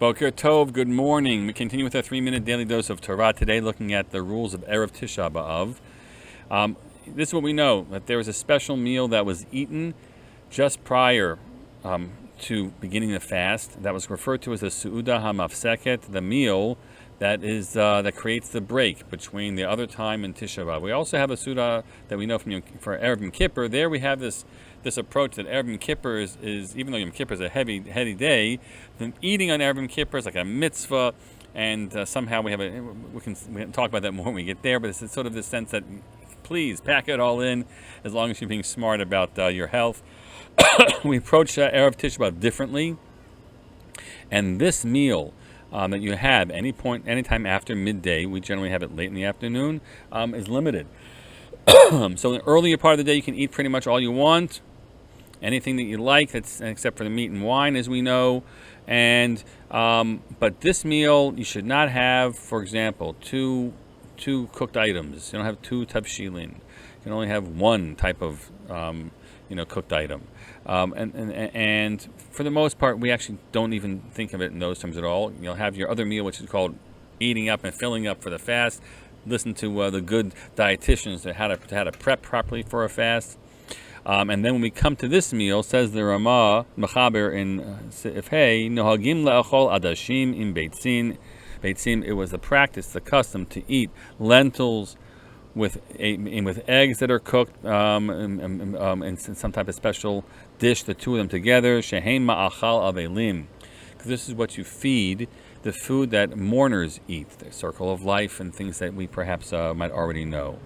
Boker Tov, good morning. We continue with our 3-minute daily dose of Torah today, looking at the rules of erev tisha b'av. This is what we know, that there was a special meal that was eaten just prior to beginning the fast that was referred to as the Su'uda HaMafseket, the meal that creates the break between the other time and Tisha B'Av. We also have a Su'uda that we know for erev Yom Kippur. There we have this approach that erev Yom Kippur is even though Yom Kippur is a heavy day, the eating on erev Yom Kippur is like a mitzvah, and somehow we can talk about that more when we get there. But it's sort of the sense that please pack it all in, as long as you're being smart about your health. We approach erev Tisha B'Av differently, and this meal that you have anytime after midday, we generally have it late in the afternoon, is limited. So in the earlier part of the day, you can eat pretty much all you want, anything that you like, except for the meat and wine, as we know. And but this meal, you should not have, for example, two cooked items. You don't have two tavshilin. You can only have one type of cooked item. And for the most part, we actually don't even think of it in those terms at all. You'll have your other meal, which is called eating up and filling up for the fast. Listen to the good dietitians how to prep properly for a fast. And then when we come to this meal, says the Ramah Mechaber in Seif Hey, Nohagim la'achol adashim im beitzin. Beitzin, it was the practice, the custom to eat lentils with eggs that are cooked in some type of special dish, the two of them together. Shehein ma'achal avelim, because this is what you feed the food that mourners eat, the circle of life and things that we perhaps might already know.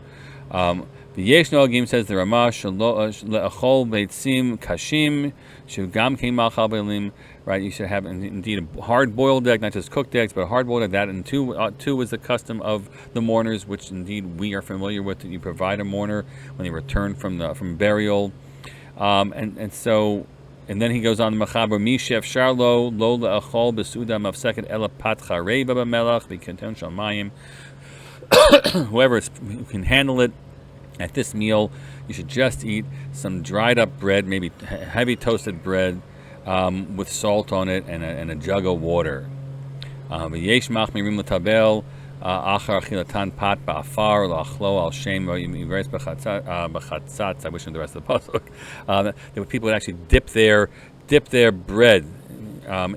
The Yesh Noagim, says the Ramah, le'achol beitzim kashim shugam kein ma'achal avelim. Right, you should have indeed a hard-boiled egg, not just cooked eggs, but a hard-boiled egg. That and two is the custom of the mourners, which indeed we are familiar with. That you provide a mourner when they return from burial, and then he goes on to Mechaber Mishef Sharlo Lo le'achol besuda mafseket ela pat chareva b'melach v'kenten shamayim. Whoever can handle it at this meal, you should just eat some dried-up bread, maybe heavy toasted bread, with salt on it and a jug of water. V'yesh machmirim l'tabel achar achilatan pat ba'afar la'achlo al shem v'yiveres b'chatzatz. I wish I knew the rest of the pasuk. There were people that actually dip their bread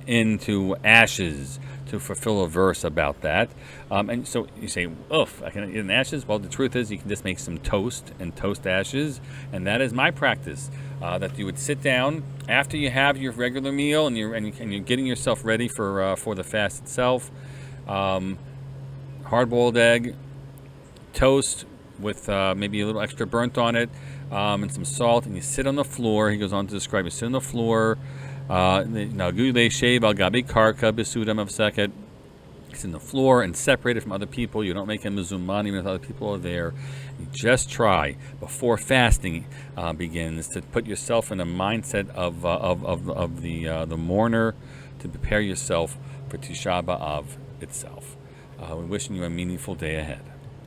into ashes to fulfill a verse about that. And so you say, oof, I can eat in ashes? Well, the truth is you can just make some toast and toast ashes, and that is my practice. That you would sit down after you have your regular meal and you're getting yourself ready for the fast itself. Hard-boiled egg, toast with maybe a little extra burnt on it, and some salt, and you sit on the floor. He goes on to describe you sit on the floor. It's in the floor and separated from other people. You don't make a mezumani even if other people are there. You just try before fasting begins to put yourself in a mindset of the mourner, to prepare yourself for Tisha B'Av itself. We're wishing you a meaningful day ahead.